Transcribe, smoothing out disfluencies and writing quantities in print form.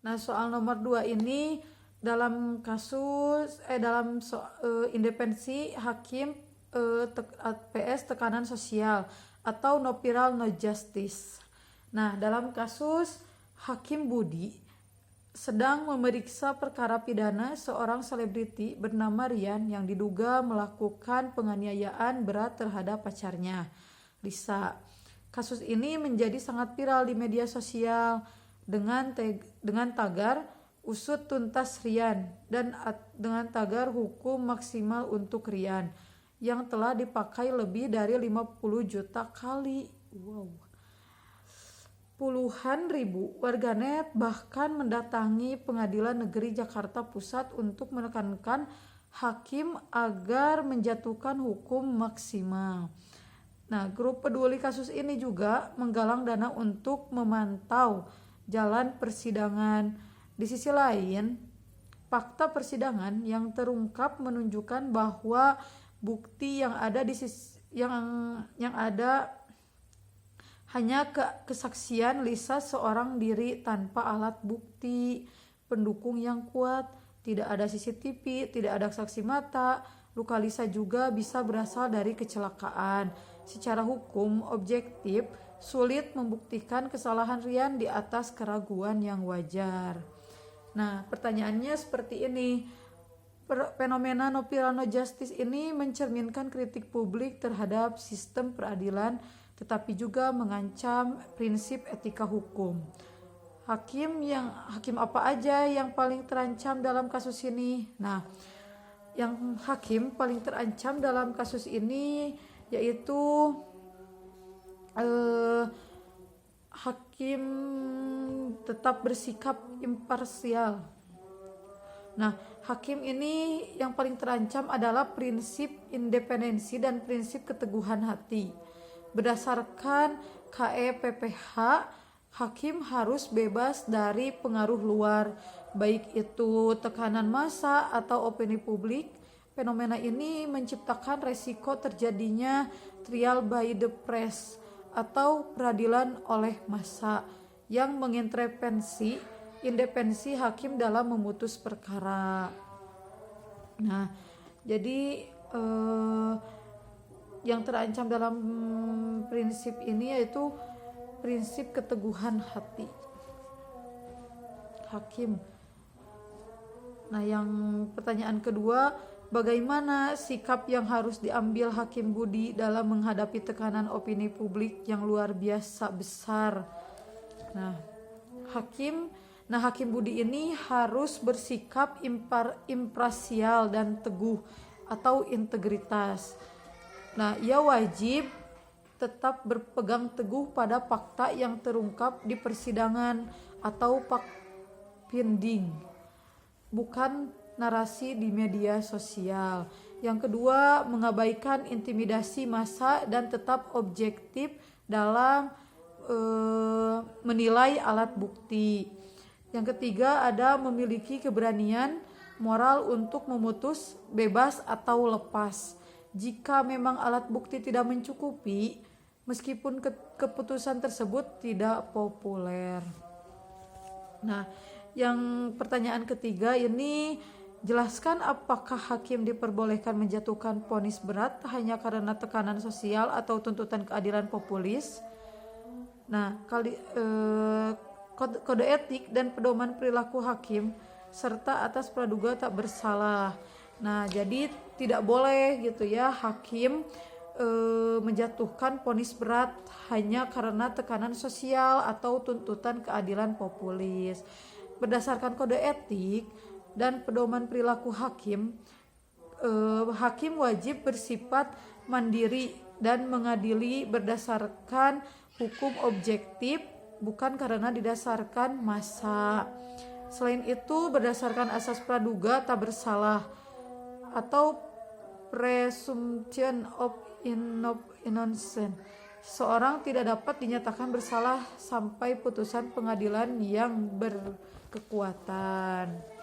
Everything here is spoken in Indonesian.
Nah, soal nomor 2 ini dalam kasus independensi hakim PS tekanan sosial atau no viral no justice. Nah, dalam kasus Hakim Budi sedang memeriksa perkara pidana seorang selebriti bernama Rian yang diduga melakukan penganiayaan berat terhadap pacarnya, Lisa. Kasus ini menjadi sangat viral di media sosial dengan tagar usut tuntas Rian dan dengan tagar hukum maksimal untuk Rian yang telah dipakai lebih dari 50 juta kali. Wow. Puluhan ribu warganet bahkan mendatangi Pengadilan Negeri Jakarta Pusat untuk menekankan hakim agar menjatuhkan hukum maksimal. Nah, grup peduli kasus ini juga menggalang dana untuk memantau jalan persidangan. Di sisi lain, fakta persidangan yang terungkap menunjukkan bahwa bukti yang ada yang ada hanya kesaksian Lisa seorang diri tanpa alat bukti pendukung yang kuat. Tidak ada CCTV, tidak ada saksi mata. Luka Lisa juga bisa berasal dari kecelakaan. Secara hukum objektif sulit membuktikan kesalahan Rian di atas keraguan yang wajar. Nah, pertanyaannya seperti ini. Fenomena no viral no justice ini mencerminkan kritik publik terhadap sistem peradilan, tetapi juga mengancam prinsip etika hukum. Hakim apa aja yang paling terancam dalam kasus ini? Nah, yang hakim paling terancam dalam kasus ini yaitu hakim tetap bersikap imparsial. Nah, hakim ini yang paling terancam adalah prinsip independensi dan prinsip keteguhan hati. Berdasarkan KEPPH, hakim harus bebas dari pengaruh luar, baik itu tekanan massa atau opini publik. Fenomena ini menciptakan resiko terjadinya trial by the press atau peradilan oleh massa yang mengintervensi independensi hakim dalam memutus perkara. Nah, jadi yang terancam dalam prinsip ini yaitu prinsip keteguhan hati hakim. Nah, yang pertanyaan kedua, bagaimana sikap yang harus diambil Hakim Budi dalam menghadapi tekanan opini publik yang luar biasa besar? Nah, Hakim Budi ini harus bersikap imparsial dan teguh atau integritas. Nah, ia wajib tetap berpegang teguh pada fakta yang terungkap di persidangan atau fakta-finding, bukan narasi di media sosial. Yang kedua, mengabaikan intimidasi massa dan tetap objektif dalam menilai alat bukti. Yang ketiga, ada memiliki keberanian moral untuk memutus bebas atau lepas. Jika memang alat bukti tidak mencukupi, meskipun keputusan tersebut tidak populer. Nah, yang pertanyaan ketiga ini, jelaskan apakah hakim diperbolehkan menjatuhkan vonis berat hanya karena tekanan sosial atau tuntutan keadilan populis? Nah, kode etik dan pedoman perilaku hakim serta atas praduga tak bersalah. Nah, jadi tidak boleh gitu ya hakim menjatuhkan vonis berat hanya karena tekanan sosial atau tuntutan keadilan populis. Berdasarkan kode etik dan pedoman perilaku hakim, hakim wajib bersifat mandiri dan mengadili berdasarkan hukum objektif, bukan karena didasarkan massa. Selain itu, berdasarkan asas praduga tak bersalah atau presumption of innocence, seorang tidak dapat dinyatakan bersalah sampai putusan pengadilan yang berkekuatan.